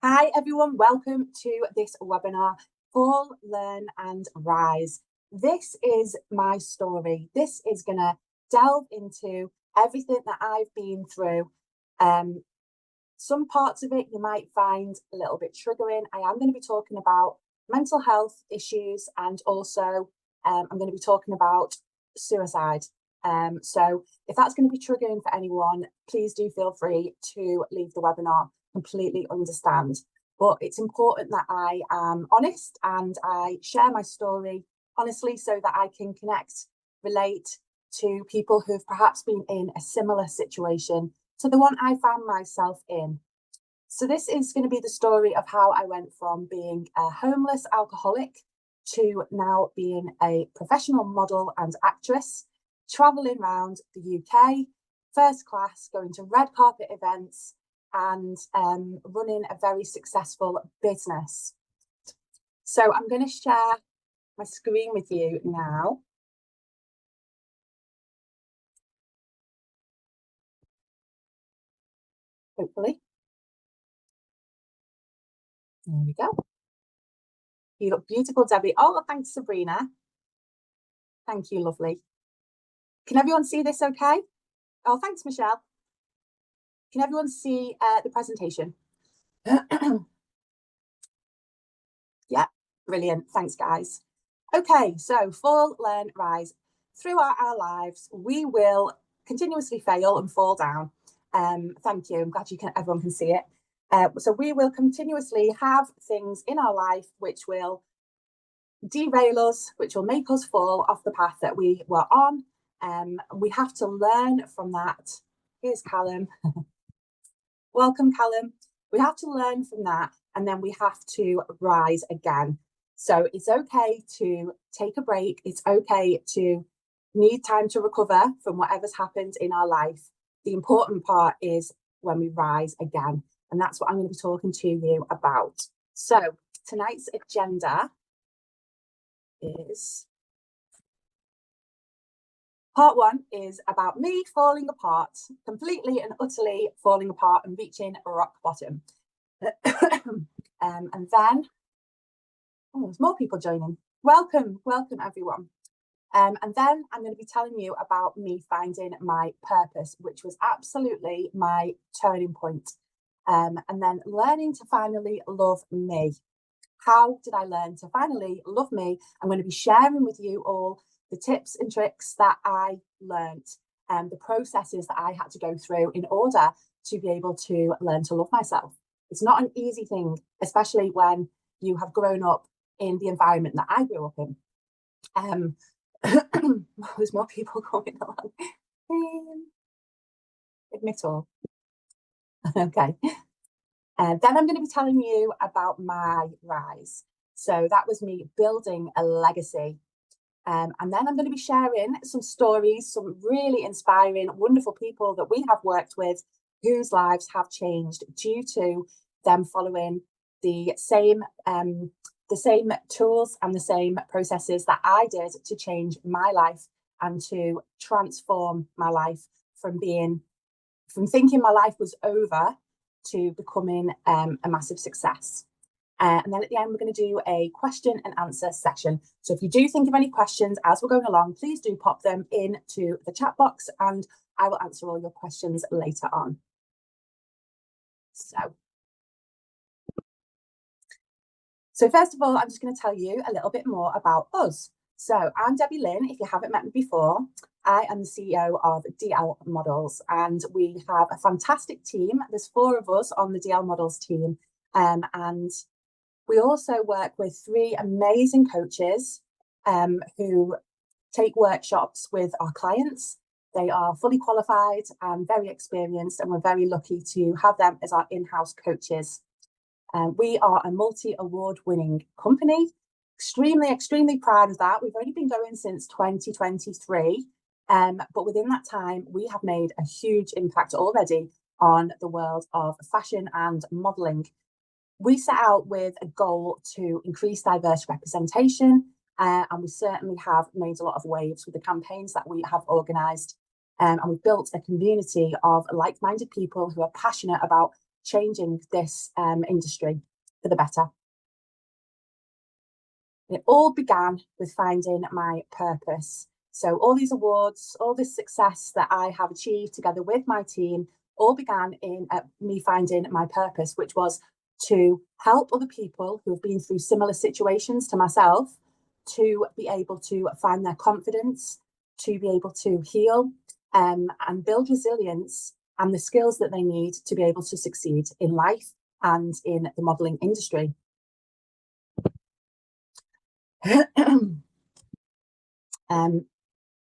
Hi everyone, welcome to this webinar, Fall, Learn and Rise. This is my story. This is going to delve into everything that I've been through. Some parts of it you might find a little bit triggering. I am going to be talking about mental health issues and also I'm going to be talking about suicide. So if that's going to be triggering for anyone, please do feel free to leave the webinar. Completely understand, but it's important that I am honest and I share my story honestly so that I can connect, relate to people who've perhaps been in a similar situation to the one I found myself in. So this is going to be the story of how I went from being a homeless alcoholic to now being a professional model and actress, traveling around the UK, first class, going to red carpet events, and running a very successful business. So I'm going to share my screen with you now. Hopefully. There we go. You look beautiful, Debbie. Oh, thanks, Sabrina. Thank you, lovely. Can everyone see this okay? Oh, thanks, Michelle. Can everyone see the presentation? Yeah, brilliant. Thanks, guys. Okay, so Fall, Learn, Rise. Throughout our lives, we will continuously fail and fall down. Thank you. I'm glad everyone can see it. So we will continuously have things in our life which will derail us, which will make us fall off the path that we were on. We have to learn from that. Here's Callum. Welcome, Callum. We have to learn from that, and then we have to rise again. So it's okay to take a break. It's okay to need time to recover from whatever's happened in our life. The important part is when we rise again. And that's what I'm going to be talking to you about. So tonight's agenda is part one is about me falling apart, completely and utterly falling apart and reaching rock bottom. And then, oh, there's more people joining. Welcome everyone. And then I'm going to be telling you about me finding my purpose, which was absolutely my turning point. And then learning to finally love me. How did I learn to finally love me? I'm going to be sharing with you all the tips and tricks that I learned and the processes that I had to go through in order to be able to learn to love myself. It's not an easy thing, especially when you have grown up in the environment that I grew up in. There's more people coming along. Admit all. Okay. Then I'm going to be telling you about my rise. So that was me building a legacy. And then I'm going to be sharing some stories, some really inspiring, wonderful people that we have worked with whose lives have changed due to them following the same tools and the same processes that I did to change my life and to transform my life from thinking my life was over to becoming a massive success. And then at the end, we're going to do a question and answer session. So if you do think of any questions as we're going along, please do pop them into the chat box and I will answer all your questions later on. So first of all, I'm just going to tell you a little bit more about us. So I'm Debbie Lynn. If you haven't met me before, I am the CEO of DL Models, and we have a fantastic team. There's 4 of us on the DL Models team, and we also work with 3 amazing coaches who take workshops with our clients. They are fully qualified and very experienced, and we're very lucky to have them as our in-house coaches. We are a multi-award winning company. Extremely proud of that. We've only been going since 2023, but within that time, we have made a huge impact already on the world of fashion and modelling. We set out with a goal to increase diverse representation, and we certainly have made a lot of waves with the campaigns that we have organised. And we've built a community of like-minded people who are passionate about changing this industry for the better. It all began with finding my purpose. So all these awards, all this success that I have achieved together with my team, all began in me finding my purpose, which was to help other people who have been through similar situations to myself to be able to find their confidence, to be able to heal and build resilience and the skills that they need to be able to succeed in life and in the modelling industry.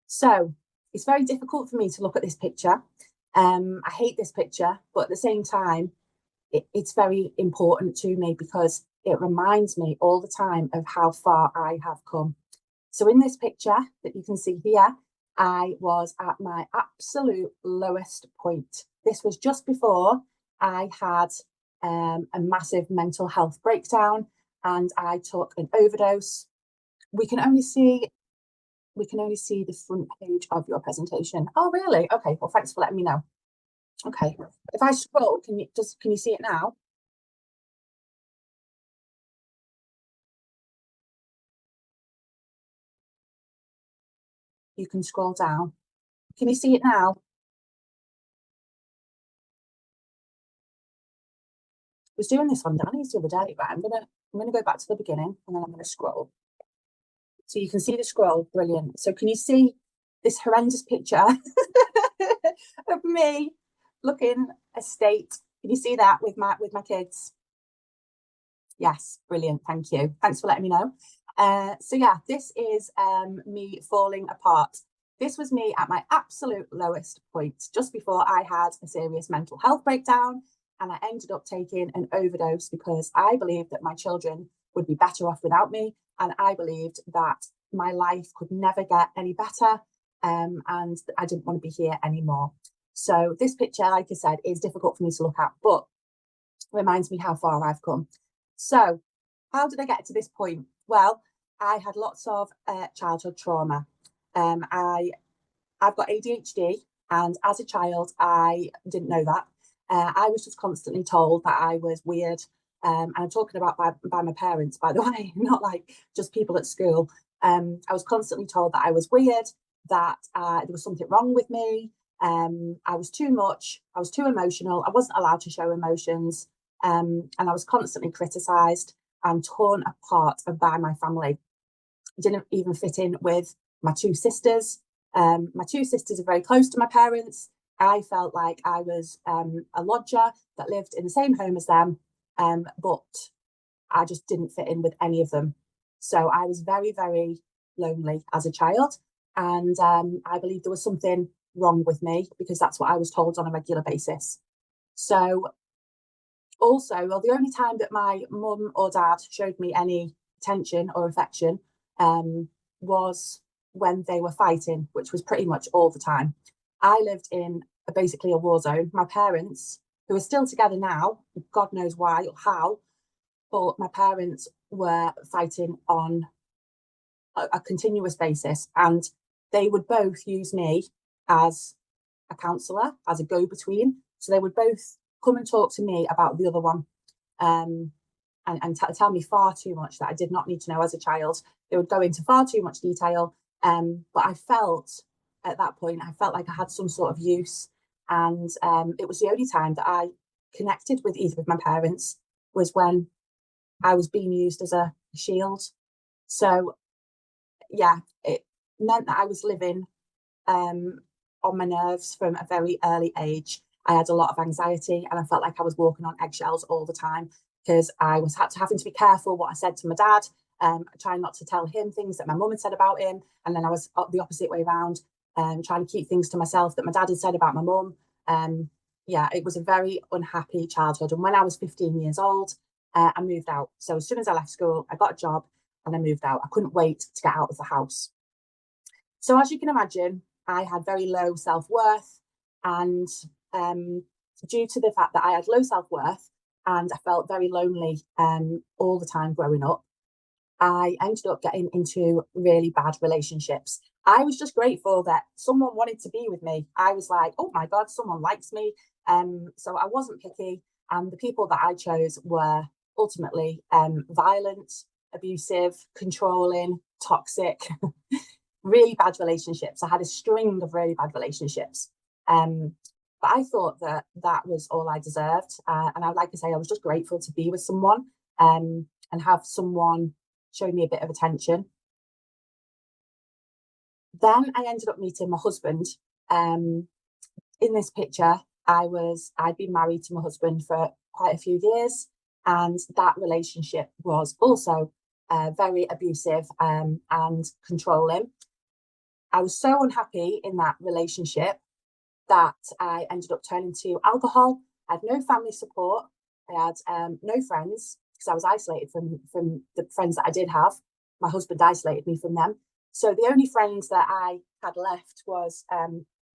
So it's very difficult for me to look at this picture. I hate this picture, but at the same time, it's very important to me because it reminds me all the time of how far I have come. So in this picture that you can see here, I was at my absolute lowest point. This was just before I had a massive mental health breakdown and I took an overdose. We can only see the front page of your presentation. Oh, really? Okay. Well, thanks for letting me know. Okay. If I scroll, can you see it now? You can scroll down. Can you see it now? I was doing this on Danny's the other day, but I'm gonna go back to the beginning and then I'm gonna scroll. So you can see the scroll. Brilliant. So can you see this horrendous picture of me looking a state? Can you see that with my kids? Yes, brilliant. Thank you. Thanks for letting me know. So yeah, this is me falling apart. This was me at my absolute lowest point, just before I had a serious mental health breakdown, and I ended up taking an overdose because I believed that my children would be better off without me, and I believed that my life could never get any better, and I didn't want to be here anymore. So this picture, like I said, is difficult for me to look at, but reminds me how far I've come. So how did I get to this point? Well, I had lots of childhood trauma. I've got ADHD, and as a child, I didn't know that. I was just constantly told that I was weird. And I'm talking about by my parents, by the way, not like just people at school. I was constantly told that I was weird, that there was something wrong with me. I was too much. I was too emotional. I wasn't allowed to show emotions. And I was constantly criticised and torn apart by my family. I didn't even fit in with my two sisters. My two sisters are very close to my parents. I felt like I was a lodger that lived in the same home as them, but I just didn't fit in with any of them. So I was very, very lonely as a child. And I believe there was something wrong with me because that's what I was told on a regular basis. So also, well, the only time that my mum or dad showed me any attention or affection was when they were fighting, which was pretty much all the time. I lived in basically a war zone. My parents, who are still together now, God knows why or how, but my parents were fighting on a continuous basis, and they would both use me as a counsellor, as a go-between. So they would both come and talk to me about the other one, and tell me far too much that I did not need to know as a child. They would go into far too much detail, but I felt at that point, I felt like I had some sort of use, and it was the only time that I connected with either of my parents was when I was being used as a shield. So yeah, it meant that I was living on my nerves from a very early age. I had a lot of anxiety and I felt like I was walking on eggshells all the time because I was having to be careful what I said to my dad, trying not to tell him things that my mum had said about him. And then I was the opposite way around, trying to keep things to myself that my dad had said about my mum. Yeah, it was a very unhappy childhood. And when I was 15 years old, I moved out. So as soon as I left school, I got a job and I moved out. I couldn't wait to get out of the house. So as you can imagine, I had very low self-worth, and due to the fact that I had low self-worth and I felt very lonely all the time growing up, I ended up getting into really bad relationships. I was just grateful that someone wanted to be with me. I was like, oh my God, someone likes me. So I wasn't picky. And the people that I chose were ultimately violent, abusive, controlling, toxic, really bad relationships. I had a string of really bad relationships. But I thought that that was all I deserved. And I, like I say, I was just grateful to be with someone and have someone show me a bit of attention. Then I ended up meeting my husband. In this picture, I'd been married to my husband for quite a few years, and that relationship was also very abusive and controlling. I was so unhappy in that relationship that I ended up turning to alcohol. I had no family support. I had no friends because I was isolated from the friends that I did have. My husband isolated me from them. So the only friends that I had left was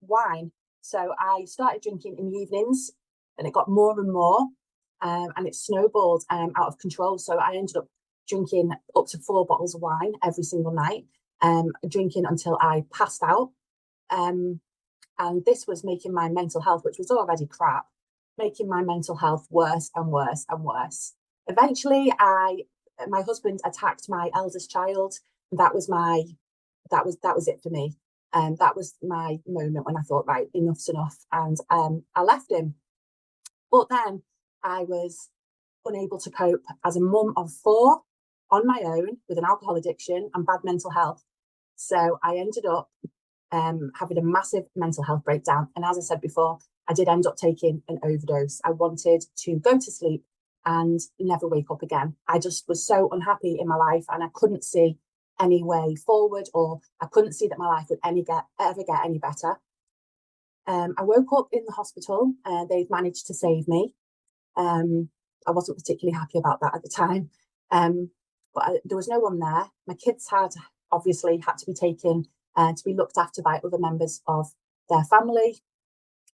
wine. So I started drinking in the evenings, and it got more and more, and it snowballed out of control. So I ended up drinking up to 4 bottles of wine every single night, drinking until I passed out. And this was making my mental health, which was already crap, making my mental health worse and worse and worse. Eventually, my husband attacked my eldest child. That was it for me. That was my moment when I thought, right, enough's enough, and I left him. But then I was unable to cope as a mum of 4 on my own with an alcohol addiction and bad mental health. So I ended up having a massive mental health breakdown. And as I said before, I did end up taking an overdose. I wanted to go to sleep and never wake up again. I just was so unhappy in my life, and I couldn't see any way forward, or I couldn't see that my life would ever get any better. I woke up in the hospital. They'd managed to save me. I wasn't particularly happy about that at the time, but there was no one there. My kids had obviously had to be taken to be looked after by other members of their family.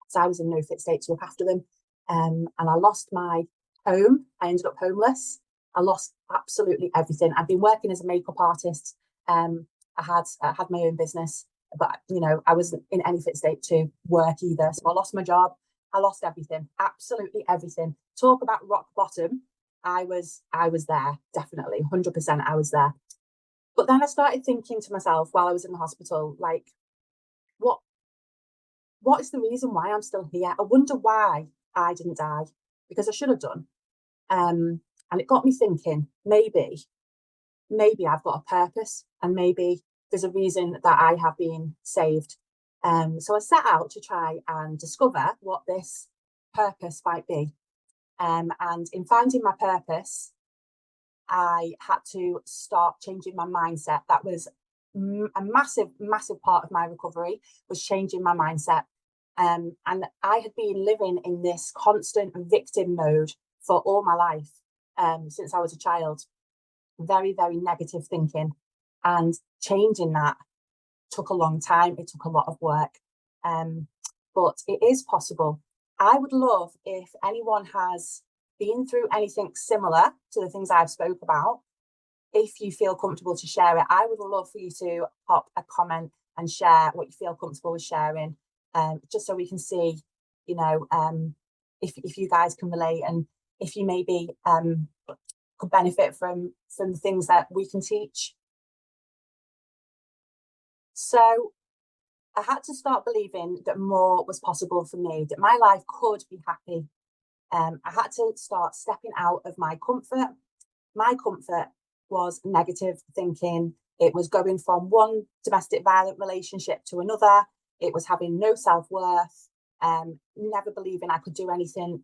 So I was in no fit state to look after them. And I lost my home. I ended up homeless. I lost absolutely everything. I'd been working as a makeup artist. I had my own business, but I wasn't in any fit state to work either. So I lost my job. I lost everything, absolutely everything. Talk about rock bottom. I was there, definitely, 100%. I was there. But then I started thinking to myself while I was in the hospital, like, what is the reason why I'm still here? I wonder why I didn't die, because I should have done. And it got me thinking, maybe I've got a purpose, and maybe there's a reason that I have been saved. So I set out to try and discover what this purpose might be. And in finding my purpose, I had to start changing my mindset. That was a massive, massive part of my recovery, was changing my mindset. And I had been living in this constant victim mode for all my life, since I was a child. Very, very negative thinking. And changing that took a long time. It took a lot of work. But it is possible. I would love if anyone has been through anything similar to the things I've spoke about. If you feel comfortable to share it, I would love for you to pop a comment and share what you feel comfortable with sharing, just so we can see, if you guys can relate, and if you maybe could benefit from the things that we can teach. So I had to start believing that more was possible for me, that my life could be happy. I had to start stepping out of my comfort. My comfort was negative thinking. It was going from one domestic violent relationship to another. It was having no self-worth, never believing I could do anything.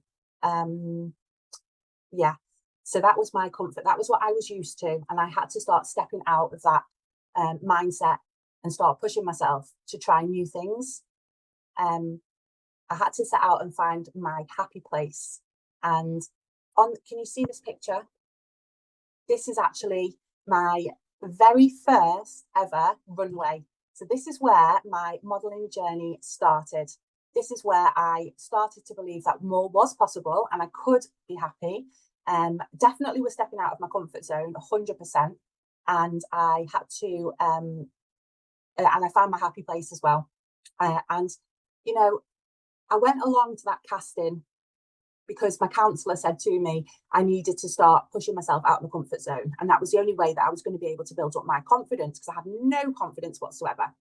Yeah. So that was my comfort. That was what I was used to. And I had to start stepping out of that mindset and start pushing myself to try new things. I had to set out and find my happy place. And can you see this picture? This is actually my very first ever runway. So this is where my modelling journey started. This is where I started to believe that more was possible and I could be happy. Definitely was stepping out of my comfort zone, 100%. And I had to, and I found my happy place as well. And I went along to that casting because my counsellor said to me I needed to start pushing myself out of my comfort zone. And that was the only way that I was going to be able to build up my confidence, because I had no confidence whatsoever.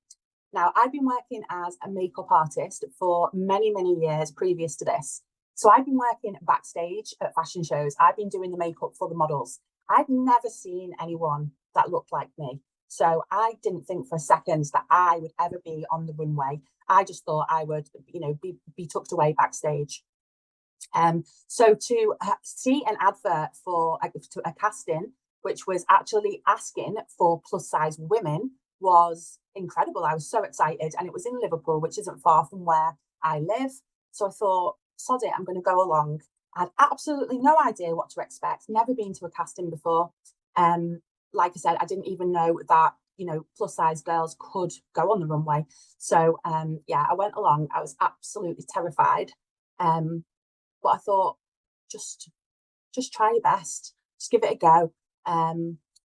Now, I've been working as a makeup artist for many, many years previous to this. So I've been working backstage at fashion shows. I've been doing the makeup for the models. I've never seen anyone that looked like me. So I didn't think for a second that I would ever be on the runway. I just thought I would, be tucked away backstage. So to see an advert for a casting, which was actually asking for plus size women, was incredible. I was so excited, and it was in Liverpool, which isn't far from where I live. So I thought, sod it, I'm going to go along. I had absolutely no idea what to expect, never been to a casting before. Like I said, I didn't even know that, plus size girls could go on the runway. So I went along. I was absolutely terrified. But I thought, just try your best, just give it a go.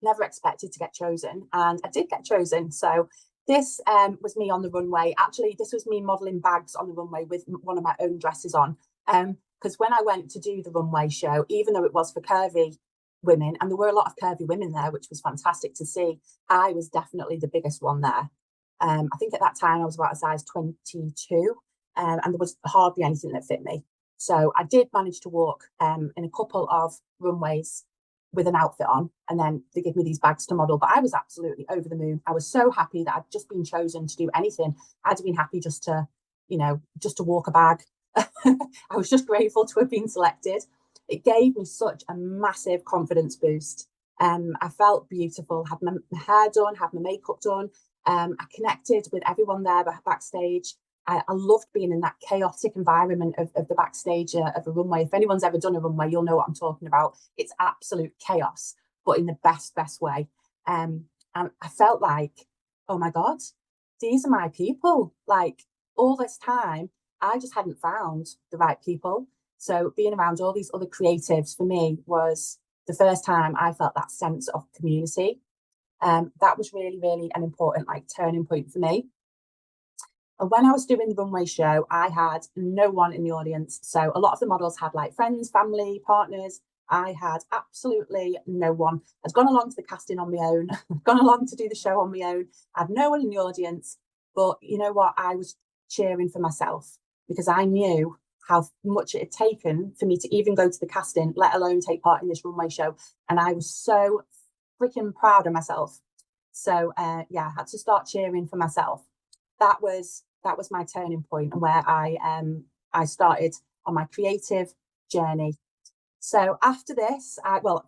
Never expected to get chosen, and I did get chosen. So this was me on the runway. Actually, this was me modeling bags on the runway with one of my own dresses on. Because when I went to do the runway show, even though it was for curvy women, and there were a lot of curvy women there, which was fantastic to see, I was definitely the biggest one there. I think at that time I was about a size 22, and there was hardly anything that fit me. So I did manage to walk in a couple of runways with an outfit on, and then they give me these bags to model. But I was absolutely over the moon. I was so happy that I'd just been chosen to do anything. I'd have been happy just to walk a bag. I was just grateful to have been selected. It gave me such a massive confidence boost. I felt beautiful, had my hair done, had my makeup done. I connected with everyone there backstage. I loved being in that chaotic environment of the backstage of a runway. If anyone's ever done a runway, you'll know what I'm talking about. It's absolute chaos, but in the best way. And I felt like, oh my God, these are my people. Like, all this time, I just hadn't found the right people. So being around all these other creatives for me was the first time I felt that sense of community. That was really, really an important turning point for me. And when I was doing the runway show, I had no one in the audience. So a lot of the models had friends, family, partners. I had absolutely no one. I'd gone along to the casting on my own, gone along to do the show on my own. I had no one in the audience. But you know what? I was cheering for myself, because I knew how much it had taken for me to even go to the casting, let alone take part in this runway show. And I was so freaking proud of myself. So I had to start cheering for myself. That was my turning point, and where I started on my creative journey. So after this,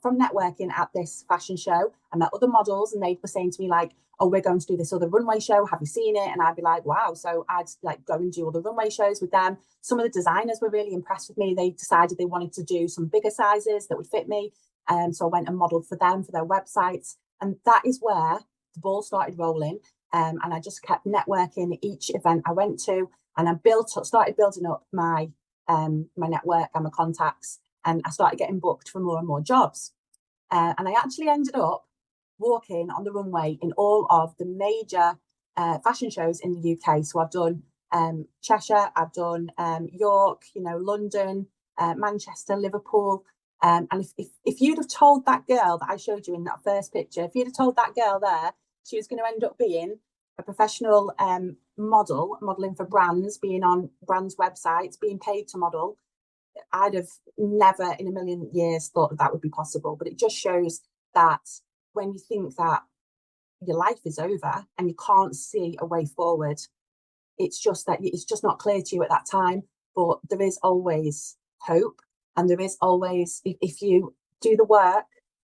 from networking at this fashion show, I met other models, and they were saying to me "Oh, we're going to do this other runway show. Have you seen it?" And I'd be like, "Wow!" So I'd go and do other runway shows with them. Some of the designers were really impressed with me. They decided they wanted to do some bigger sizes that would fit me, so I went and modelled for them for their websites, and that is where the ball started rolling. And I just kept networking each event I went to, and I started building up my my network and my contacts, and I started getting booked for more and more jobs. And I actually ended up walking on the runway in all of the major fashion shows in the UK. So I've done Cheshire, I've done York, London, Manchester, Liverpool. And if you'd have told that girl that I showed you in that first picture, if you'd have told that girl there she was going to end up being a professional model, modeling for brands, being on brands' websites, being paid to model, I'd have never in a million years thought that would be possible. But it just shows that when you think that your life is over and you can't see a way forward, it's just not clear to you at that time. But there is always hope, and there is always, if you do the work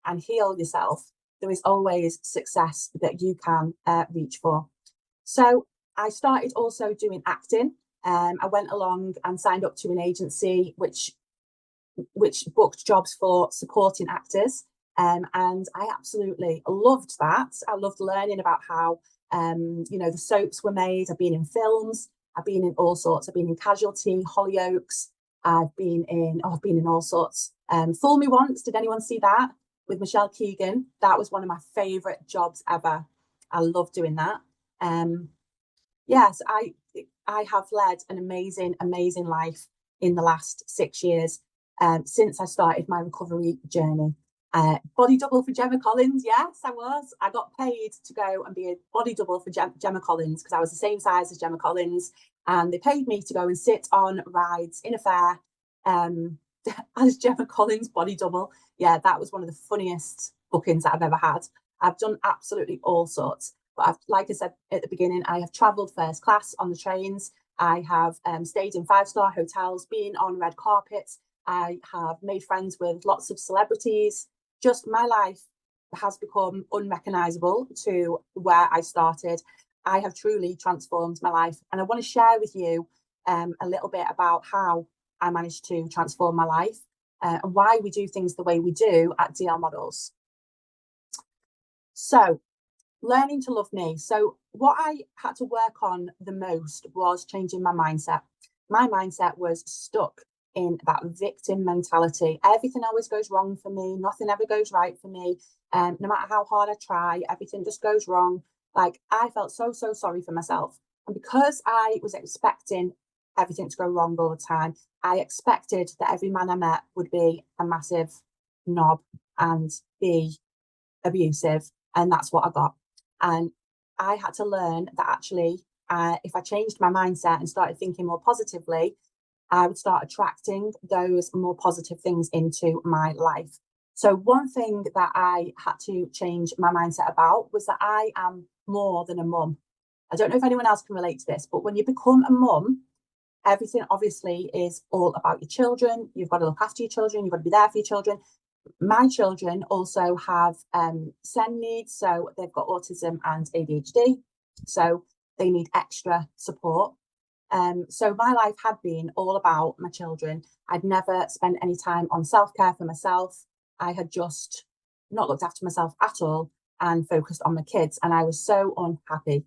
and heal yourself, there is always success that you can reach for. So I started also doing acting. I went along and signed up to an agency which booked jobs for supporting actors. And I absolutely loved that. I loved learning about how the soaps were made. I've been in films. I've been in all sorts. I've been in Casualty, Hollyoaks. I've been in all sorts. Fool Me Once. Did anyone see that? With Michelle Keegan. That was one of my favourite jobs ever. I love doing that. Yes, I have led an amazing life in the last 6 years. since I started my recovery journey. Body double for Gemma Collins. Yes, I was. I got paid to go and be a body double for Gemma Collins because I was the same size as Gemma Collins. And they paid me to go and sit on rides in a fair as Gemma Collins body double. Yeah, that was one of the funniest bookings that I've ever had. I've done absolutely all sorts. But like I said at the beginning, I have travelled first class on the trains. I have stayed in 5-star hotels, been on red carpets. I have made friends with lots of celebrities. Just my life has become unrecognisable to where I started. I have truly transformed my life. And I want to share with you a little bit about how I managed to transform my life and why we do things the way we do at DL Models. So, learning to love me. So what I had to work on the most was changing my mindset. My mindset was stuck in that victim mentality. Everything always goes wrong for me. Nothing ever goes right for me. No matter how hard I try, everything just goes wrong. Like I felt so sorry for myself. And because I was expecting everything to go wrong all the time, I expected that every man I met would be a massive knob and be abusive. And that's what I got. And I had to learn that actually, if I changed my mindset and started thinking more positively, I would start attracting those more positive things into my life. So one thing that I had to change my mindset about was that I am more than a mum. I don't know if anyone else can relate to this, but when you become a mum, everything obviously is all about your children. You've got to look after your children. You've got to be there for your children. My children also have SEND needs, so they've got autism and ADHD, so they need extra support. So my life had been all about my children. I'd never spent any time on self-care for myself. I had just not looked after myself at all and focused on my kids, and I was so unhappy.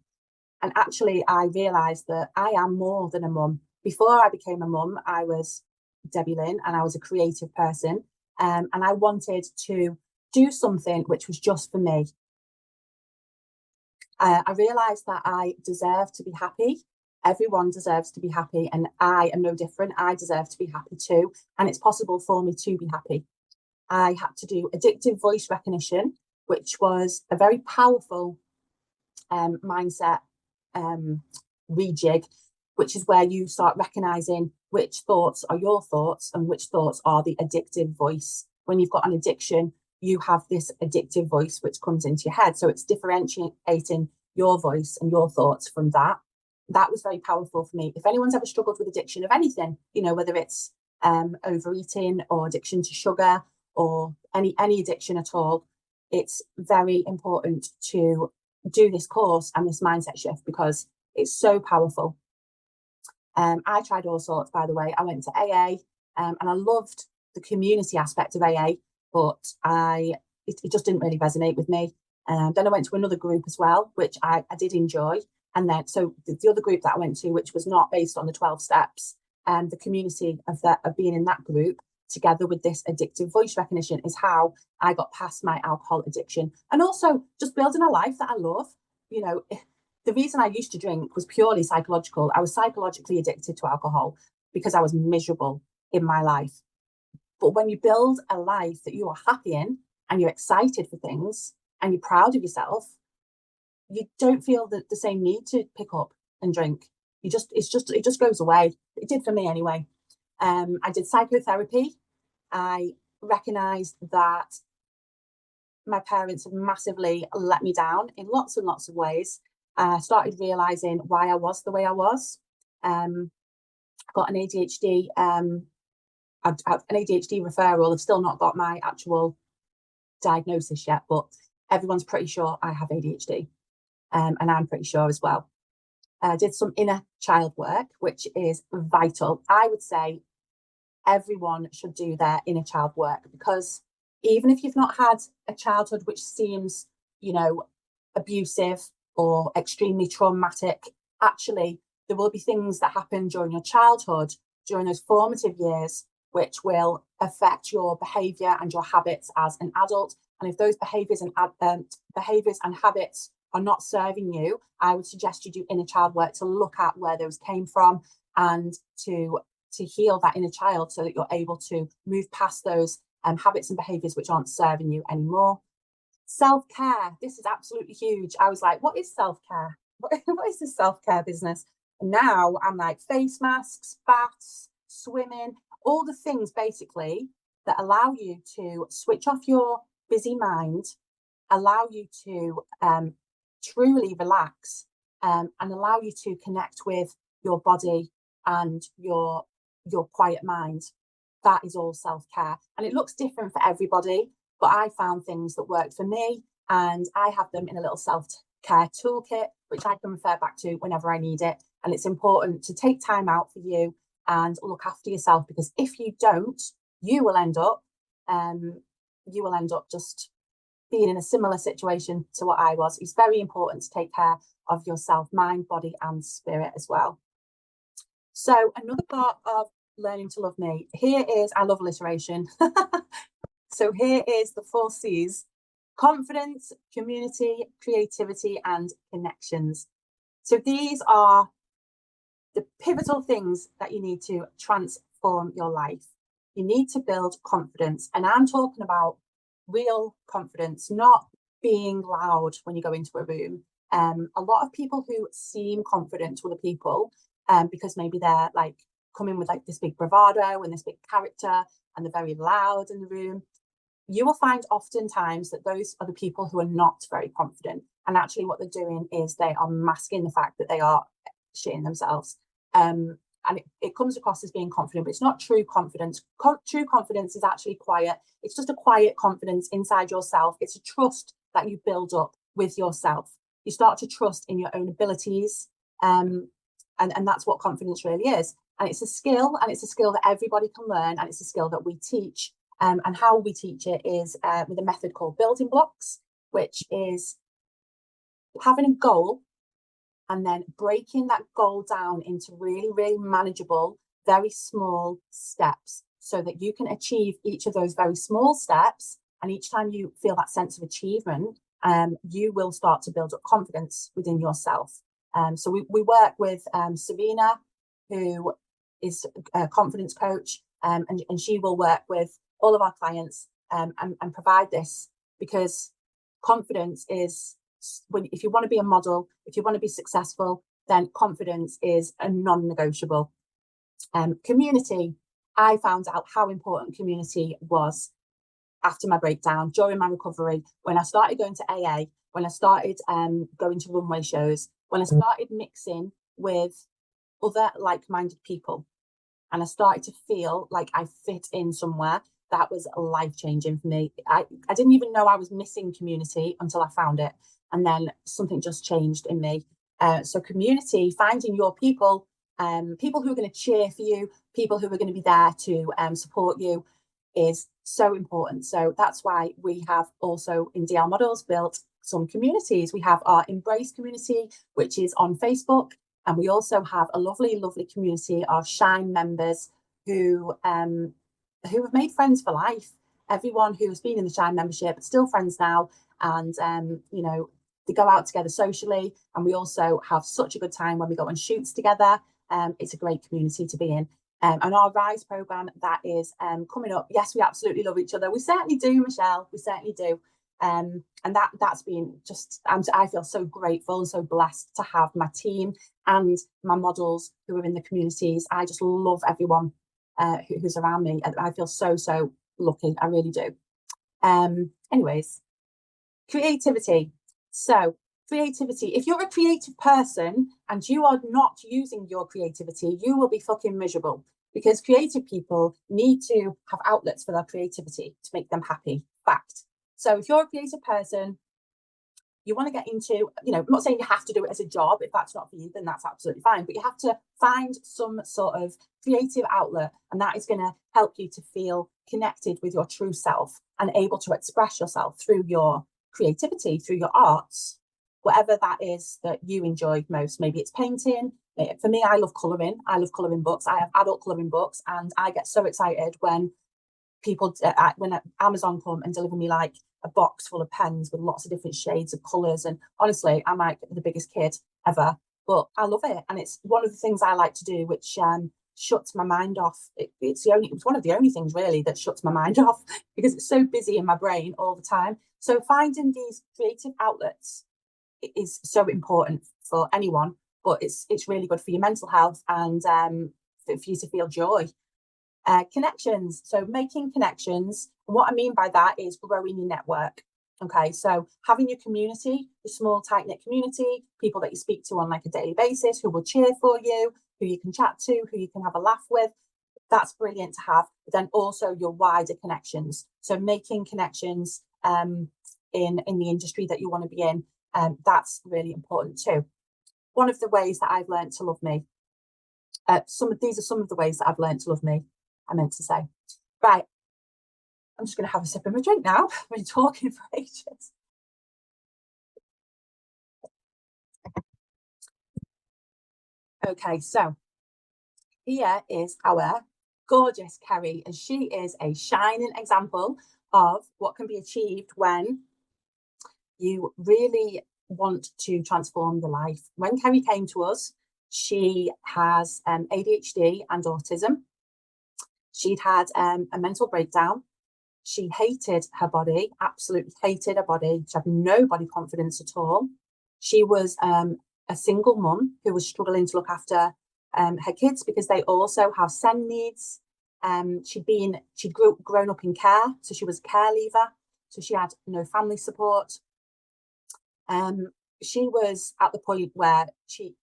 And actually, I realised that I am more than a mum. Before I became a mum, I was Debbie Lynn, and I was a creative person. And I wanted to do something which was just for me. I realised that I deserve to be happy. Everyone deserves to be happy, and I am no different. I deserve to be happy too, and it's possible for me to be happy. I had to do addictive voice recognition, which was a very powerful mindset rejig, which is where you start recognizing which thoughts are your thoughts and which thoughts are the addictive voice. When you've got an addiction, you have this addictive voice which comes into your head. So it's differentiating your voice and your thoughts from that. That was very powerful for me. If anyone's ever struggled with addiction of anything, you know, whether it's overeating or addiction to sugar or any addiction at all, it's very important to do this course and this mindset shift because it's so powerful. I tried all sorts, by the way. I went to AA and I loved the community aspect of AA, but it just didn't really resonate with me. Then I went to another group as well, which I did enjoy. And then, so the other group that I went to, which was not based on the 12 steps, the community of being in that group together with this addictive voice recognition is how I got past my alcohol addiction and also just building a life that I love. You know, the reason I used to drink was purely psychological. I was psychologically addicted to alcohol because I was miserable in my life. But when you build a life that you are happy in and you're excited for things and you're proud of yourself, you don't feel the same need to pick up and drink. It just goes away. It did for me anyway. I did psychotherapy. I recognised that my parents had massively let me down in lots and lots of ways. I started realising why I was the way I was. Got an ADHD. I've an ADHD referral. I've still not got my actual diagnosis yet, but everyone's pretty sure I have ADHD, and I'm pretty sure as well. I did some inner child work, which is vital. I would say everyone should do their inner child work because even if you've not had a childhood which seems, you know, abusive or extremely traumatic, actually, there will be things that happen during your childhood, during those formative years, which will affect your behaviour and your habits as an adult. And if those behaviours and habits are not serving you, I would suggest you do inner child work to look at where those came from and to to heal that inner child so that you're able to move past those habits and behaviors which aren't serving you anymore. Self-care. This is absolutely huge. I was like, what is self-care? What is this self-care business? And now I'm like, face masks, baths, swimming, all the things basically that allow you to switch off your busy mind, allow you to truly relax, and allow you to connect with your body and your quiet mind. That is all self-care, and it looks different for everybody, but I found things that worked for me, and I have them in a little self-care toolkit which I can refer back to whenever I need it. And it's important to take time out for you and look after yourself, because if you don't, you will end up just being in a similar situation to what I was. It's very important to take care of yourself, mind, body, and spirit as well. So another part of learning to love me, here is, I love alliteration. So here is the 4 C's: confidence, community, creativity, and connections. So these are the pivotal things that you need to transform your life. You need to build confidence. And I'm talking about real confidence, not being loud when you go into a room. A lot of people who seem confident to other people, because maybe they're like coming with like this big bravado and this big character, and they're very loud in the room, you will find oftentimes that those are the people who are not very confident. And actually what they're doing is they are masking the fact that they are shitting themselves. And it comes across as being confident, but it's not true confidence. True confidence is actually quiet. It's just a quiet confidence inside yourself. It's a trust that you build up with yourself. You start to trust in your own abilities. And that's what confidence really is. And it's a skill, and it's a skill that everybody can learn, and it's a skill that we teach. And how we teach it is with a method called building blocks, which is having a goal and then breaking that goal down into really, really manageable, very small steps, so that you can achieve each of those very small steps. And each time you feel that sense of achievement, you will start to build up confidence within yourself. So we work with Serena, who is a confidence coach, and she will work with all of our clients and provide this, because confidence is, if you want to be a model, if you want to be successful, then confidence is a non-negotiable. Community, I found out how important community was after my breakdown, during my recovery, when I started going to AA, when I started going to runway shows, when I started mixing with other like-minded people, and I started to feel like I fit in somewhere. That was life-changing for me. I didn't even know I was missing community until I found it. And then something just changed in me. So community, finding your people, people who are going to cheer for you, people who are going to be there to support you, is so important. So that's why we have also in DL Models built some communities. We have our Embrace community, which is on Facebook. And we also have a lovely, lovely community of Shine members who have made friends for life. Everyone who has been in the Shine membership is still friends now. And, they go out together socially. And we also have such a good time when we go on shoots together. It's a great community to be in. And our Rise programme, that is coming up. Yes, we absolutely love each other. We certainly do, Michelle. We certainly do. And that's been just, I feel so grateful and so blessed to have my team and my models who are in the communities. I just love everyone who's around me. I feel so, so lucky. I really do. Anyways, creativity. So creativity, if you're a creative person and you are not using your creativity, you will be fucking miserable, because creative people need to have outlets for their creativity to make them happy. Fact. So if you're a creative person, you want to get into, I'm not saying you have to do it as a job. If that's not for you, then that's absolutely fine. But you have to find some sort of creative outlet, and that is going to help you to feel connected with your true self and able to express yourself through your creativity, through your arts, whatever that is that you enjoy most. Maybe it's painting. For me, I love colouring. I love colouring books. I have adult colouring books, and I get so excited when when Amazon come and deliver me like a box full of pens with lots of different shades of colours. And honestly, I'm like the biggest kid ever, but I love it. And it's one of the things I like to do, which shuts my mind off. It's one of the only things really that shuts my mind off because it's so busy in my brain all the time. So finding these creative outlets is so important for anyone, but it's really good for your mental health and for you to feel joy. Connections. So making connections. And what I mean by that is growing your network. Okay, so having your community, your small, tight knit community, people that you speak to on like a daily basis, who will cheer for you, who you can chat to, who you can have a laugh with. That's brilliant to have. But then also your wider connections. So making connections in the industry that you want to be in, that's really important too. One of the ways that I've learned to love me. These are some of the ways that I've learned to love me. I meant to say. Right, I'm just going to have a sip of my drink now. I've been talking for ages. Okay, so here is our gorgeous Kerry, and she is a shining example of what can be achieved when you really want to transform the life. When Kerry came to us, she has ADHD and autism. She'd had a mental breakdown. She hated her body, absolutely hated her body. She had no body confidence at all. She was a single mum who was struggling to look after her kids because they also have SEND needs. She'd grown up in care, so she was a care leaver. So she had no family support. She was at the point where she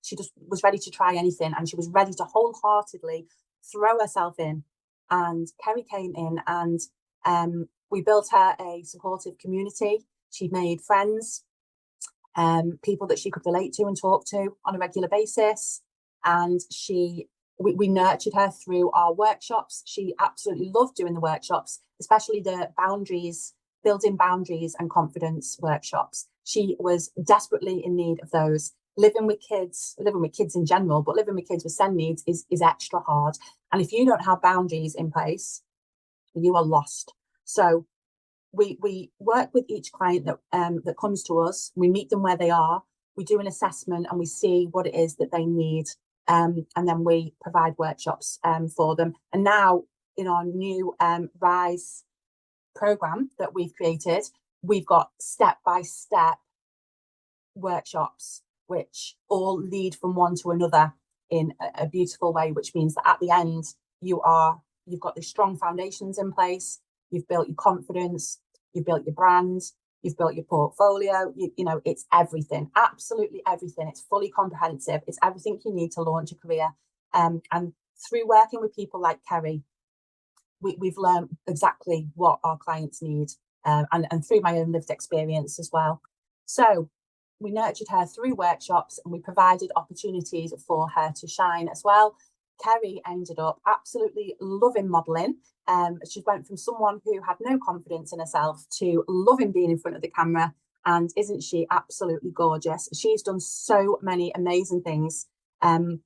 just was ready to try anything, and she was ready to wholeheartedly throw herself in. And Kerry came in, and we built her a supportive community. She made friends, people that she could relate to and talk to on a regular basis. And we nurtured her through our workshops. She absolutely loved doing the workshops, especially the building boundaries and confidence workshops. She was desperately in need of those. Living with kids in general, but living with kids with SEND needs is extra hard. And if you don't have boundaries in place, you are lost. So we work with each client that comes to us. We meet them where they are. We do an assessment and we see what it is that they need. And then we provide workshops for them. And now in our new RISE program that we've created, we've got step-by-step workshops which all lead from one to another in a beautiful way, which means that at the end you've got the strong foundations in place. You've built your confidence, you've built your brand, you've built your portfolio. You know, it's everything, absolutely everything. It's fully comprehensive. It's everything you need to launch a career. And through working with people like Kerry, we've learned exactly what our clients need, and through my own lived experience as well. So we nurtured her through workshops and we provided opportunities for her to shine as well. Kerry ended up absolutely loving modelling. She went from someone who had no confidence in herself to loving being in front of the camera. And isn't she absolutely gorgeous? She's done so many amazing things. We're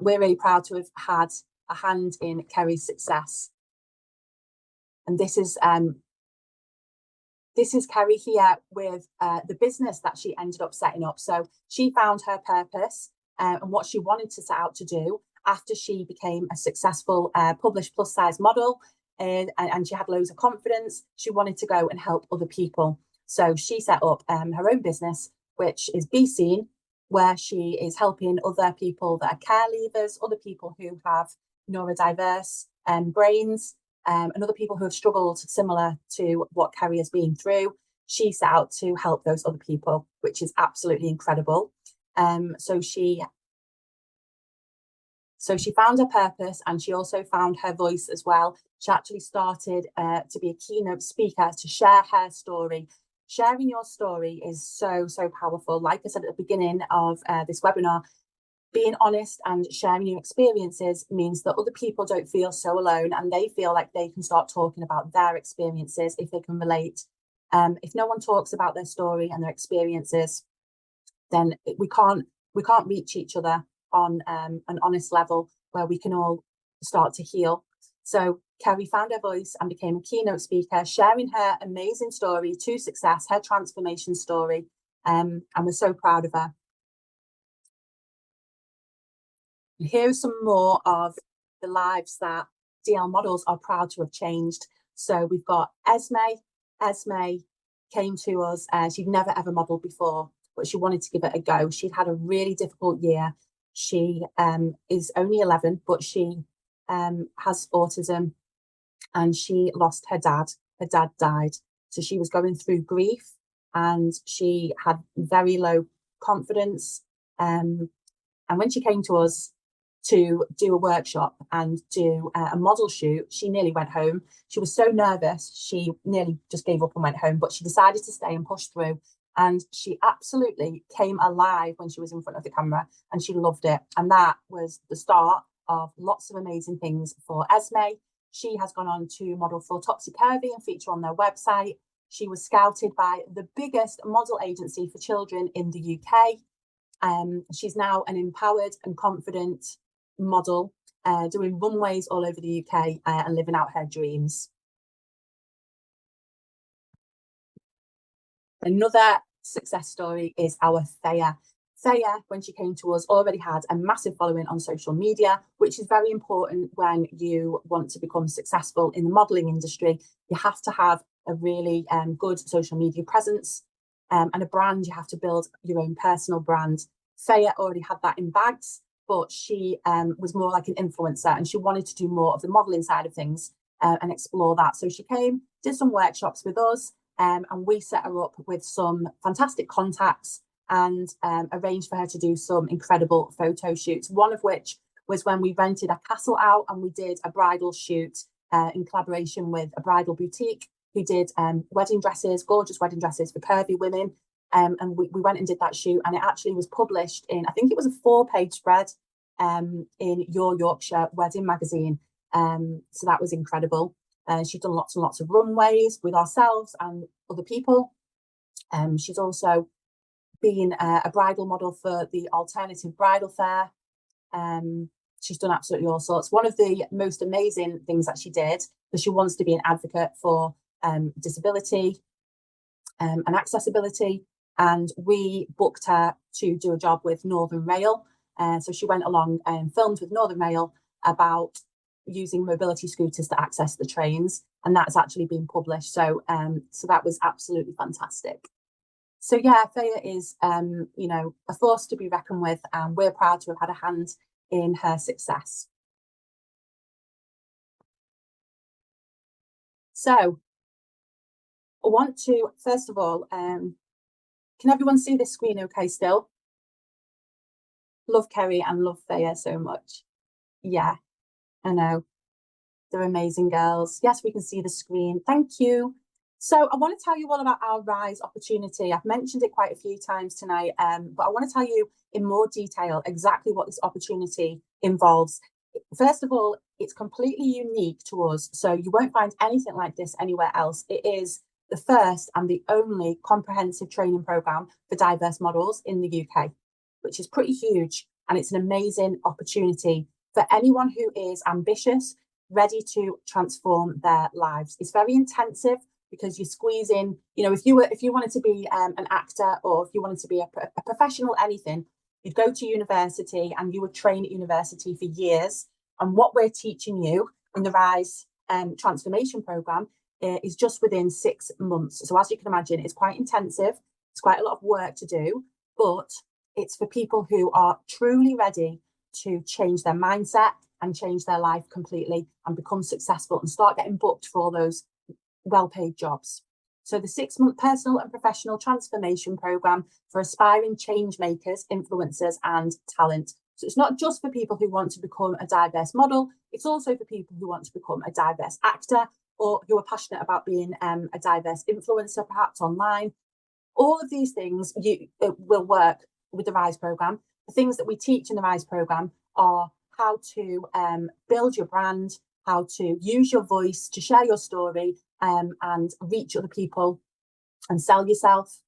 really proud to have had a hand in Kerry's success. And this is Kerry here with the business that she ended up setting up. So she found her purpose and what she wanted to set out to do after she became a successful published plus size model, and she had loads of confidence. She wanted to go and help other people. So she set up her own business, which is Be Seen, where she is helping other people that are care leavers, other people who have neurodiverse brains, and other people who have struggled similar to what Kerry has been through. She set out to help those other people, which is absolutely incredible. So she found her purpose, and she also found her voice as well. She actually started to be a keynote speaker to share her story. Sharing your story is so powerful. Like I said at the beginning of this webinar, being honest and sharing your experiences means that other people don't feel so alone, and they feel like they can start talking about their experiences if they can relate. If no one talks about their story and their experiences, then we can't reach each other on an honest level where we can all start to heal. So Kerry found her voice and became a keynote speaker, sharing her amazing story to success, her transformation story, and we're so proud of her. And here are some more of the lives that DL models are proud to have changed. So we've got Esme. Esme came to us. She'd never ever modelled before, but she wanted to give it a go. She'd had a really difficult year. She is only 11, but she has autism, and she lost her dad. Her dad died. So she was going through grief, and she had very low confidence. And when she came to us to do a workshop and do a model shoot, she nearly went home. She was so nervous, she nearly just gave up and went home, but she decided to stay and push through. And she absolutely came alive when she was in front of the camera, and she loved it. And that was the start of lots of amazing things for Esme. She has gone on to model for Topsy Curvy and feature on their website. She was scouted by the biggest model agency for children in the UK. She's now an empowered and confident model, doing runways all over the UK and living out her dreams. Another success story is our Thea. Thea, when she came to us, already had a massive following on social media, which is very important when you want to become successful in the modelling industry. You have to have a really good social media presence and a brand. You have to build your own personal brand. Thea already had that in bags, but she was more like an influencer, and she wanted to do more of the modelling side of things and explore that. So she came, did some workshops with us, and we set her up with some fantastic contacts and arranged for her to do some incredible photo shoots, one of which was when we rented a castle out and we did a bridal shoot in collaboration with a bridal boutique who did wedding dresses, gorgeous wedding dresses for curvy women. And we went and did that shoot, and it actually was published in, I think it was a 4-page spread in Your Yorkshire Wedding magazine. So that was incredible. She's done lots and lots of runways with ourselves and other people. She's also been a bridal model for the Alternative Bridal Fair. She's done absolutely all sorts. One of the most amazing things that she did, because she wants to be an advocate for disability and accessibility, and we booked her to do a job with Northern Rail. So she went along and filmed with Northern Rail about using mobility scooters to access the trains, and that's actually been published. So so that was absolutely fantastic. So yeah, Thea is a force to be reckoned with, and we're proud to have had a hand in her success. So I want to, first of all, can everyone see this screen okay still? Love Kerry and love Thea so much. Yeah, I know. They're amazing girls. Yes, we can see the screen. Thank you. So I want to tell you all about our RISE opportunity. I've mentioned it quite a few times tonight, but I want to tell you in more detail exactly what this opportunity involves. First of all, it's completely unique to us, so you won't find anything like this anywhere else. It is the first and the only comprehensive training programme for diverse models in the UK, which is pretty huge, and it's an amazing opportunity for anyone who is ambitious, ready to transform their lives. It's very intensive because you squeeze in, if you wanted to be an actor, or if you wanted to be a professional, anything, you'd go to university and you would train at university for years. And what we're teaching you in the RISE transformation programme is just within 6 months. So as you can imagine, it's quite intensive. It's quite a lot of work to do, but it's for people who are truly ready to change their mindset and change their life completely and become successful and start getting booked for all those well-paid jobs. So the 6-month personal and professional transformation programme for aspiring change makers, influencers and talent. So it's not just for people who want to become a diverse model, it's also for people who want to become a diverse actor, or who are passionate about being a diverse influencer, perhaps online. All of these things will work with the RISE programme. The things that we teach in the RISE programme are how to build your brand, how to use your voice to share your story and reach other people and sell yourself.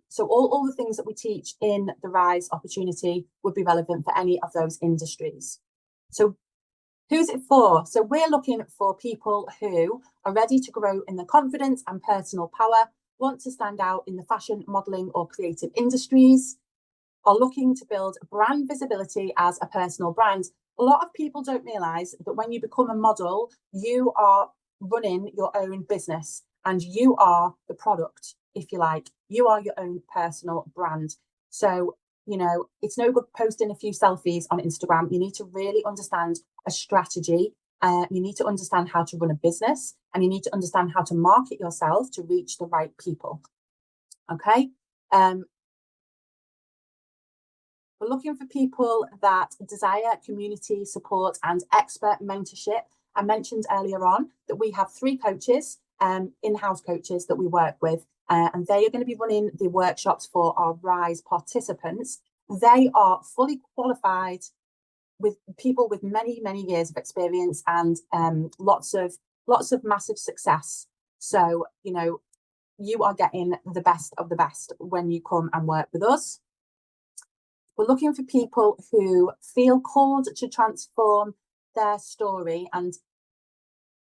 So all the things that we teach in the RISE opportunity would be relevant for any of those industries. So who's it for? So we're looking for people who are ready to grow in their confidence and personal power, want to stand out in the fashion, modelling or creative industries, are looking to build brand visibility as a personal brand. A lot of people don't realise that when you become a model, you are running your own business and you are the product, if you like. You are your own personal brand. So, you know, it's no good posting a few selfies on Instagram. You need to really understand a strategy. You need to understand how to run a business, and you need to understand how to market yourself to reach the right people. Okay. We're looking for people that desire community support and expert mentorship. I mentioned earlier on that we have 3 coaches, in-house coaches that we work with, and they are going to be running the workshops for our Rise participants. They are fully qualified with people with many, many years of experience and lots of massive success. So, you know, you are getting the best of the best when you come and work with us. We're looking for people who feel called to transform their story and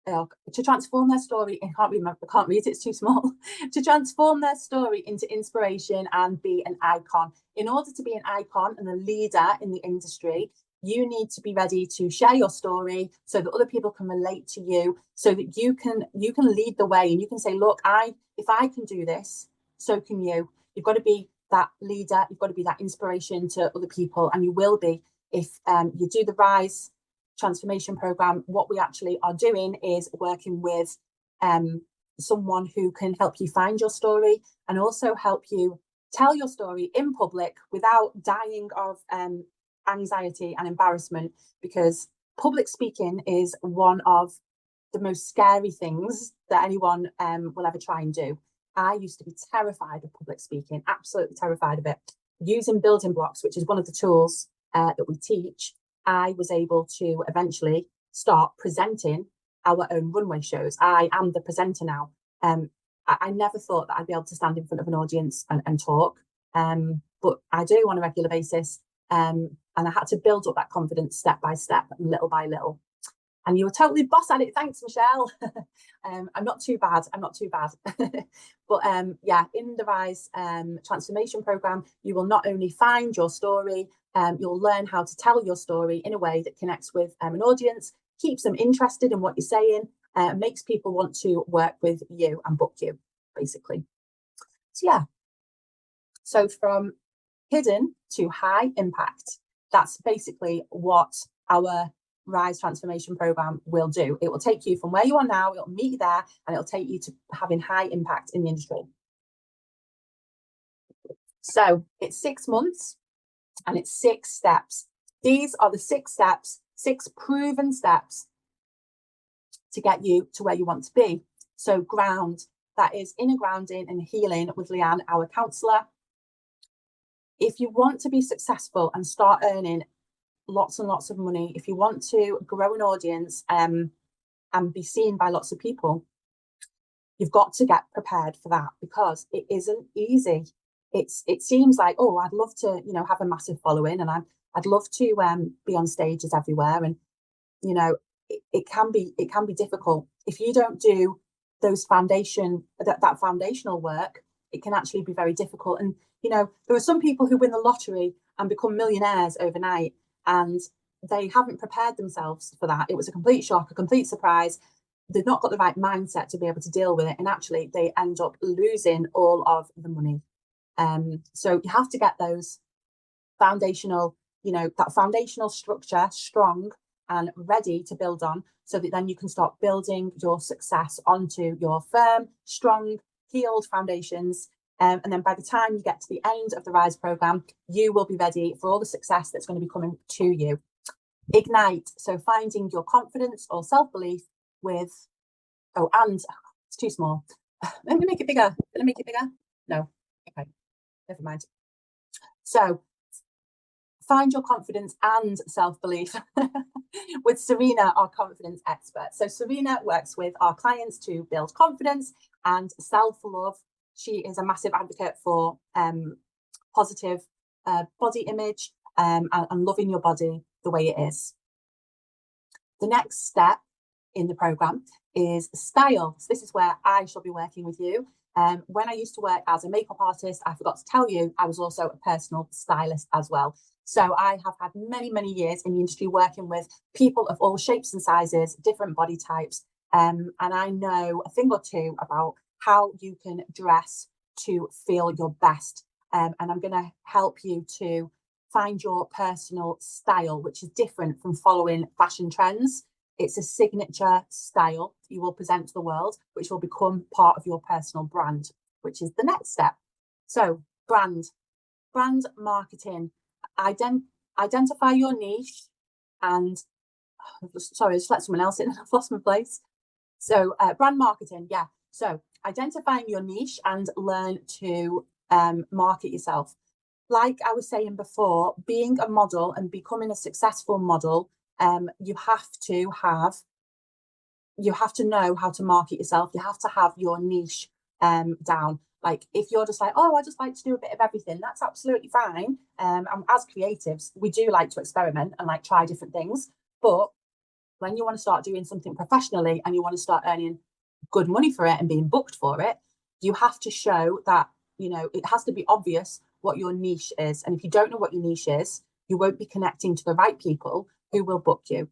to transform their story. I can't read it, it's too small. To transform their story into inspiration and be an icon. In order to be an icon and a leader in the industry, you need to be ready to share your story so that other people can relate to you, so that you can lead the way and you can say, look, if I can do this, so can you. You've got to be that leader, you've got to be that inspiration to other people, and you will be if you do the Rise transformation program. What we actually are doing is working with someone who can help you find your story and also help you tell your story in public without dying of anxiety and embarrassment, because public speaking is one of the most scary things that anyone will ever try and do. I used to be terrified of public speaking, absolutely terrified of it. Using building blocks, which is one of the tools that we teach, I was able to eventually start presenting our own runway shows. I am the presenter now. I never thought that I'd be able to stand in front of an audience and talk, but I do on a regular basis. And I had to build up that confidence step by step, little by little. And you were totally boss at it. Thanks, Michelle. I'm not too bad. But yeah, in the Rise transformation program, you will not only find your story, you'll learn how to tell your story in a way that connects with an audience, keeps them interested in what you're saying, makes people want to work with you and book you, basically. So yeah. So from hidden to high impact, that's basically what our Rise transformation program will do. It will take you from where you are now, it'll meet you there, and it'll take you to having high impact in the industry. So it's 6 months and it's 6 steps. These are the 6 steps, 6 proven steps to get you to where you want to be. So ground, that is inner grounding and healing with Leanne, our counsellor. If you want to be successful and start earning lots and lots of money, if you want to grow an audience and be seen by lots of people, you've got to get prepared for that, because it isn't easy. It seems like, oh, I'd love to, you know, have a massive following, and I'd love to be on stages everywhere, and you know, it can be difficult if you don't do those that foundational work. It can actually be very difficult. And you know, there are some people who win the lottery and become millionaires overnight, and they haven't prepared themselves for that. It was a complete shock, a complete surprise. They've not got the right mindset to be able to deal with it, and actually they end up losing all of the money. So you have to get those foundational, you know, that foundational structure strong and ready to build on, so that then you can start building your success onto your firm, strong, healed foundations. And then by the time you get to the end of the Rise program, you will be ready for all the success that's going to be coming to you. Ignite, so finding your confidence or self-belief with, it's too small. Let me make it bigger. Can I make it bigger? No. Okay, never mind. So find your confidence and self-belief with Serena, our confidence expert. So Serena works with our clients to build confidence and self-love. She is a massive advocate for positive body image and loving your body the way it is. The next step in the program is style. So this is where I shall be working with you. When I used to work as a makeup artist, I forgot to tell you, I was also a personal stylist as well. So I have had many, many years in the industry working with people of all shapes and sizes, different body types. And I know a thing or two about how you can dress to feel your best. And I'm going to help you to find your personal style, which is different from following fashion trends. It's a signature style you will present to the world, which will become part of your personal brand, which is the next step. So brand marketing, identify your niche and, sorry, I just let someone else in and I've lost my place. So brand marketing, yeah. So identifying your niche and learn to market yourself. Like I was saying before, being a model and becoming a successful model, you have to know how to market yourself. You have to have your niche down. Like if you're just like, oh, I just like to do a bit of everything, that's absolutely fine. And as creatives, we do like to experiment and like try different things. But when you want to start doing something professionally and you want to start earning good money for it and being booked for it, you have to show that, it has to be obvious what your niche is. And if you don't know what your niche is, you won't be connecting to the right people who will book you.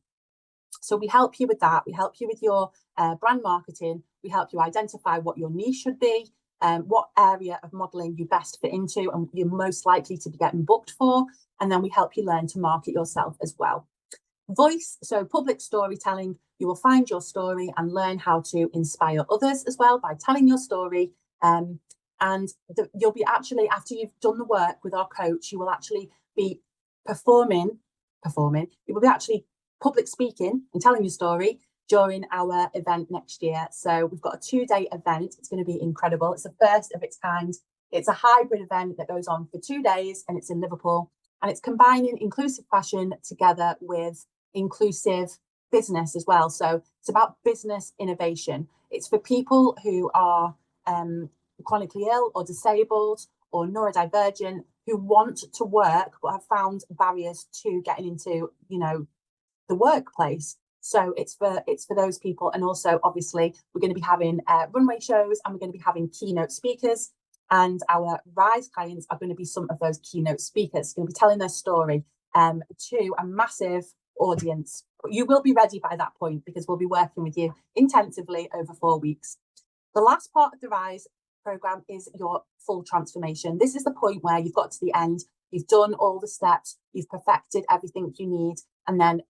So we help you with that. We help you with your brand marketing. We help you identify what your niche should be, what area of modeling you best fit into and you're most likely to be getting booked for. And then we help you learn to market yourself as well. Voice, so public storytelling, you will find your story and learn how to inspire others as well by telling your story. You'll be actually, after you've done the work with our coach, you will actually be performing, you will be actually public speaking and telling your story during our event next year. So we've got a 2-day event. It's going to be incredible. It's the first of its kind. It's a hybrid event that goes on for 2 days and it's in Liverpool. And it's combining inclusive fashion together with inclusive business as well. So it's about business innovation. It's for people who are chronically ill or disabled or neurodivergent who want to work but have found barriers to getting into, the workplace. So it's for those people. And also, obviously, we're going to be having runway shows and we're going to be having keynote speakers. And our Rise clients are going to be some of those keynote speakers, going to be telling their story to a massive audience. You will be ready by that point because we'll be working with you intensively over 4 weeks. The last part of the Rise program is your full transformation. This is the point where you've got to the end, you've done all the steps, you've perfected everything you need. And then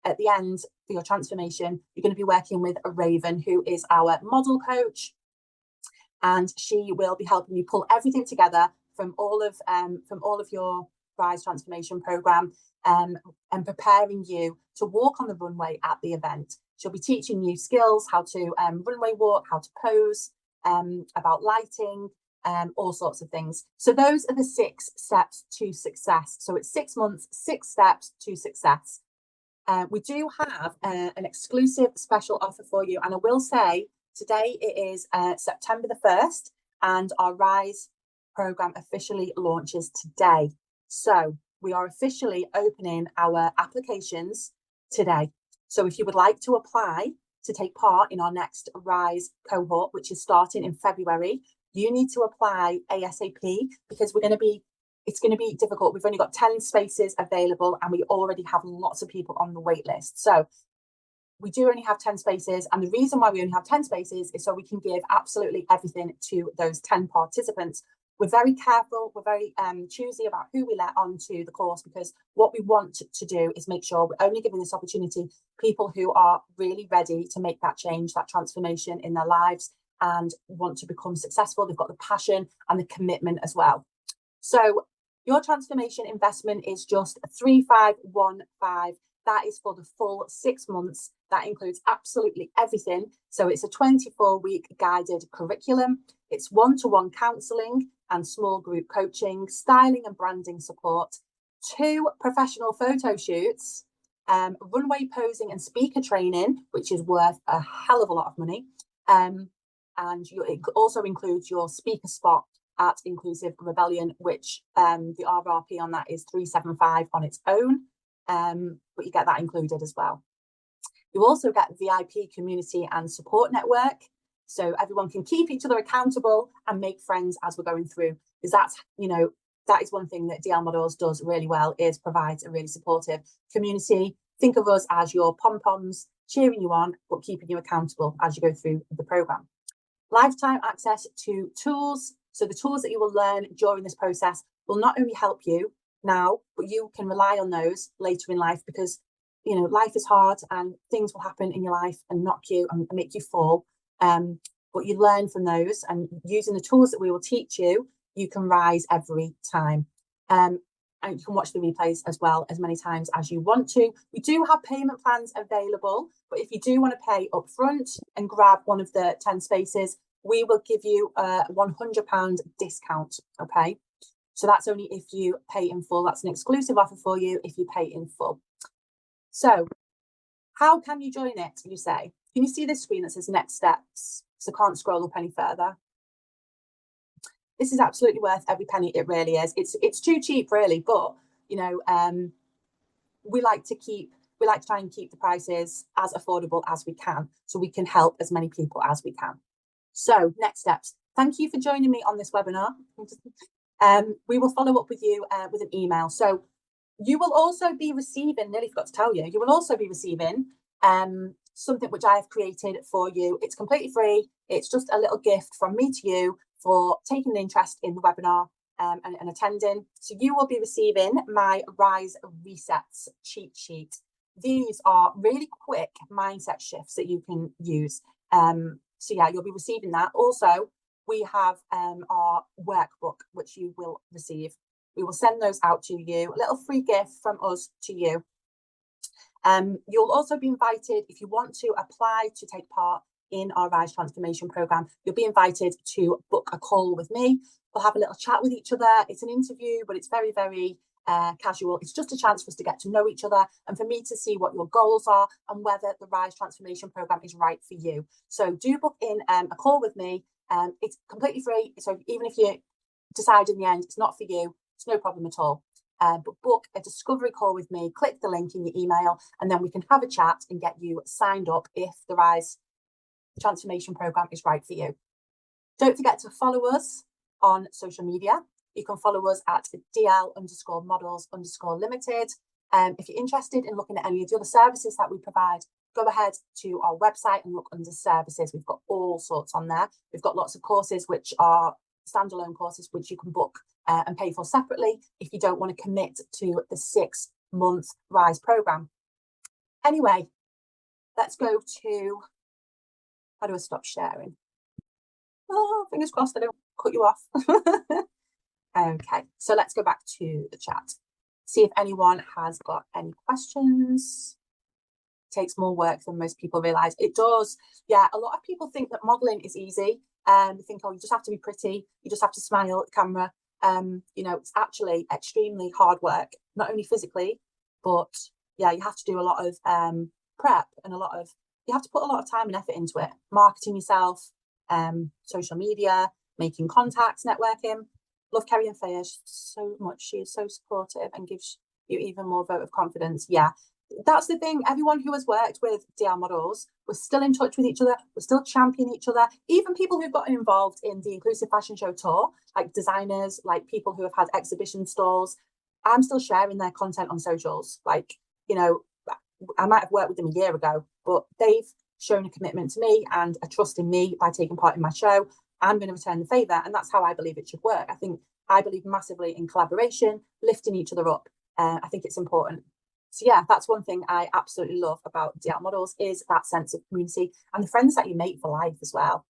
at the end for your transformation, you're going to be working with Raven, who is our model coach. And she will be helping you pull everything together from all of your Rise transformation program and preparing you to walk on the runway at the event. She'll be teaching you skills, how to runway walk, how to pose, about lighting, all sorts of things. So those are the 6 steps to success. So it's 6 months, 6 steps to success. We do have an exclusive special offer for you. And I will say, today it is September the 1st and our Rise program officially launches today. So we are officially opening our applications today. So if you would like to apply to take part in our next Rise cohort, which is starting in February, you need to apply ASAP because it's going to be difficult. We've only got 10 spaces available and we already have lots of people on the wait list. So we do only have 10 spaces. And the reason why we only have 10 spaces is so we can give absolutely everything to those 10 participants. We're very careful. We're very choosy about who we let onto the course because what we want to do is make sure we're only giving this opportunity people who are really ready to make that change, that transformation in their lives and want to become successful. They've got the passion and the commitment as well. So your transformation investment is just 3,515. That is for the full 6 months. That includes absolutely everything. So it's a 24-week guided curriculum. It's one-to-one counselling and small group coaching, styling and branding support, 2 professional photo shoots, runway posing and speaker training, which is worth a hell of a lot of money. And it also includes your speaker spot at Inclusive Rebellion, which the RRP on that is 375 on its own. But you get that included as well. You also get VIP community and support network. so everyone can keep each other accountable and make friends as we're going through. Because that's, that is one thing that DL Models does really well, is provides a really supportive community. Think of us as your pom-poms, cheering you on, but keeping you accountable as you go through the programme. Lifetime access to tools. So the tools that you will learn during this process will not only help you now, but you can rely on those later in life, because life is hard and things will happen in your life and knock you and make you fall. But you learn from those, and using the tools that we will teach you, you can rise every time. And you can watch the replays as well as many times as you want to. We do have payment plans available, but if you do want to pay up front and grab one of the 10 spaces, we will give you a £100 discount, okay? So that's only if you pay in full. That's an exclusive offer for you if you pay in full. So how can you join it, you say? Can you see this screen that says next steps? So I can't scroll up any further. This is absolutely worth every penny. It really is. It's too cheap, really, but we like to try and keep the prices as affordable as we can, so we can help as many people as we can. So next steps. Thank you for joining me on this webinar. We will follow up with you with an email. So you will also be receiving, nearly forgot to tell you, you will also be receiving something which I have created for you. It's completely free. It's just a little gift from me to you for taking an interest in the webinar and attending. So you will be receiving my Rise Resets cheat sheet. These are really quick mindset shifts that you can use. So yeah, you'll be receiving that. Also, we have our workbook, which you will receive. We will send those out to you, a little free gift from us to you. You'll also be invited, if you want to apply to take part in our Rise Transformation Programme, you'll be invited to book a call with me. We'll have a little chat with each other. It's an interview, but it's very, very casual. It's just a chance for us to get to know each other and for me to see what your goals are and whether the Rise Transformation Programme is right for you. So do book in a call with me. It's completely free. So even if you decide in the end it's not for you, it's no problem at all. But book a discovery call with me, click the link in your email, and then we can have a chat and get you signed up if the Rise Transformation Programme is right for you. Don't forget to follow us on social media. You can follow us at DL_models_limited. If you're interested in looking at any of the other services that we provide, go ahead to our website and look under services. We've got all sorts on there. We've got lots of courses which are standalone courses which you can book and pay for separately if you don't want to commit to the 6-month Rise programme. Anyway, let's go to, how do I stop sharing? Oh, fingers crossed I don't cut you off. Okay, so let's go back to the chat. See if anyone has got any questions. It takes more work than most people realise. It does. Yeah, a lot of people think that modelling is easy. They think, oh, you just have to be pretty. You just have to smile at the camera. It's actually extremely hard work, not only physically, but yeah, you have to do a lot of prep and you have to put a lot of time and effort into it. Marketing yourself, social media, making contacts, networking. Love Kerry and Faye so much. She is so supportive and gives you even more vote of confidence. Yeah, that's the thing. Everyone who has worked with DL Models, we're still in touch with each other. We're still championing each other. Even people who've gotten involved in the Inclusive Fashion Show tour, like designers, like people who have had exhibition stalls, I'm still sharing their content on socials. Like, I might have worked with them a year ago, but they've shown a commitment to me and a trust in me by taking part in my show. I'm going to return the favour, and that's how I believe it should work. I believe massively in collaboration, lifting each other up. I think it's important. So yeah, that's one thing I absolutely love about DL Models, is that sense of community and the friends that you make for life as well.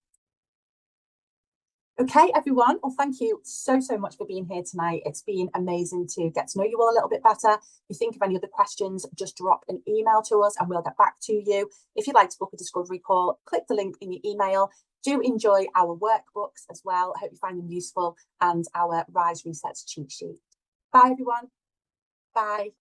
Okay, everyone. Well, thank you so much for being here tonight. It's been amazing to get to know you all a little bit better. If you think of any other questions, just drop an email to us and we'll get back to you. If you'd like to book a discovery call, click the link in your email. Do enjoy our workbooks as well. I hope you find them useful, and our Rise Resets cheat sheet. Bye, everyone. Bye.